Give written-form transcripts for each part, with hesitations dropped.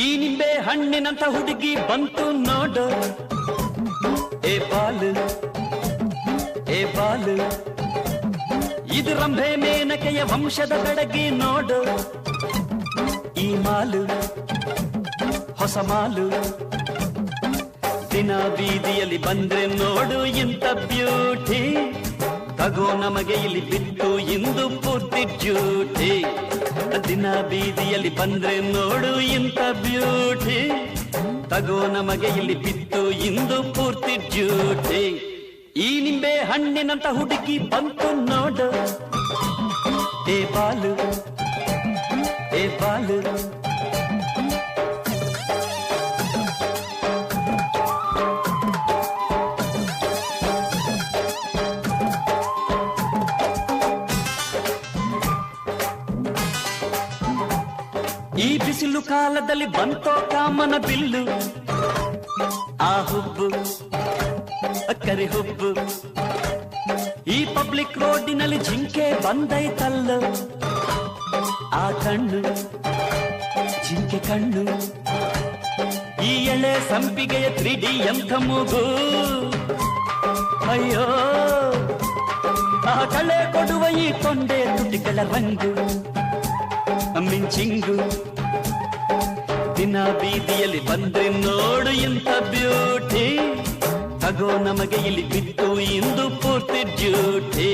ಈ ನಿಂಬೆ ಹಣ್ಣಿನಂತ ಹುಡುಗಿ ಬಂತು ನೋಡು, ಏ ಬಾಲು ಏ ಬಾಲು, ಇದು ರಂಭೆ ಮೇನಕೆಯ ವಂಶದ ಬೆಡಗಿ ನೋಡು, ಈ ಮಾಲು ಹೊಸ ಮಾಲು. ದಿನ ಬೀದಿಯಲ್ಲಿ ಬಂದ್ರೆ ನೋಡು ಇಂಥ ಬ್ಯೂಟಿ, ತಗೋ ನಮಗೆ ಇಲ್ಲಿ ಬಿತ್ತು ಇಂದು ಪೂರ್ತಿ ಡ್ಯೂಟಿ. ದಿನ ಬೀದಿಯಲ್ಲಿ ಬಂದ್ರೆ ನೋಡು ಇಂಥ ಬ್ಯೂಟಿ, ತಗೋ ನಮಗೆ ಇಲ್ಲಿ ಬಿತ್ತು ಇಂದು ಪೂರ್ತಿ ಡ್ಯೂಟಿ. ಈ ನಿಂಬೆ ಹಣ್ಣಿನಂತ ಹುಡುಗಿ ಬಂತು ನೋಡು, ಏ ಬಾಲು ಏ ಬಾಲು. ಈ ಬಿಸಿಲು ಕಾಲದಲ್ಲಿ ಬಂತೋ ಕಾಮನ ಬಿಲ್ಲು, ಆ ಹುಬ್ಬು ಕರಿ ಹುಬ್ಬು. ಈ ಪಬ್ಲಿಕ್ ರೋಡಿನಲ್ಲಿ ಜಿಂಕೆ ಬಂದೈತಲ್ಲ, ಆ ಕಣ್ಣು ಜಿಂಕೆ ಕಣ್ಣು. ಈ ಎಳೆ ಸಂಪಿಗೆಯ 3D ಎಂಥ ಮೂಗು, ಅಯ್ಯೋ ಆ ಕಳೆ ಕೊಡುವ ಈ ಕೊಂಡೆ ತುಟಿಗಳ ರಂಗು ಮಿಂಚಿಂಗು. ದಿನ ಬೀದಿಯಲ್ಲಿ ಬಂದ್ರೆ ನೋಡು ಇಂಥ ಬ್ಯೂಟಿ, ತಗೋ ನಮಗೆ ಇಲ್ಲಿ ಬಿತ್ತು ಇಂದು ಪೂರ್ತಿ ಡ್ಯೂಟಿ.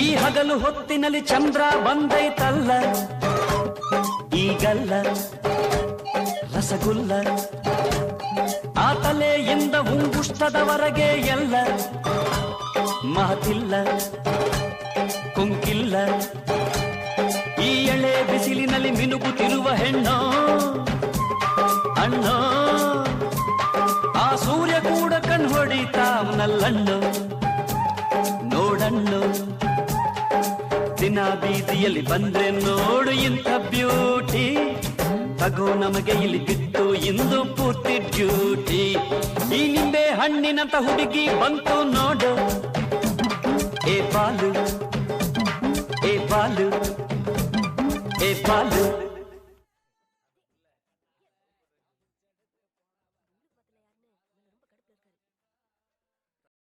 ಈ ಹಗಲು ಹೊತ್ತಿನಲ್ಲಿ ಚಂದ್ರ ಬಂದೈತಲ್ಲ, ಈಗಲ್ಲ ರಸಗುಲ್ಲ. ಆ ತಲೆಯಿಂದ ಉಂಗುಷ್ಟದವರೆಗೆ ಎಲ್ಲ ಮಾತಿಲ್ಲ ಕೊಂಕಿಲ್ಲ. ಈ ಎಳೆ ಬಿಸಿಲಿನಲ್ಲಿ ಮಿನುಗುತ್ತಿರುವ ಹೆಣ್ಣೋ ಅಣ್ಣೋ, ಆ ಸೂರ್ಯ ಕೂಡ ಕಣ್ಹೊಡಿತಾವನಲ್ಲಣ್ಣು ನೋಡಣ್ಣು. ದಿನ ಬೀದಿಯಲ್ಲಿ ಬಂದ್ರೆ ನೋಡು ಇಂಥ ಬ್ಯೂಟಿ, ತಗೋ ನಮಗೆ ಇಲ್ಲಿ ಬಿತ್ತು ಇಂದು ಪೂರ್ತಿ ಡ್ಯೂಟಿ. ಈ ನಿಂಬೆ ಹಣ್ಣಿನಂತ ಹುಡುಗಿ ಬಂತು ನೋಡು, ಏ ಬಾಲು ಏ ಬಾಲು ಏ ಬಾಲು.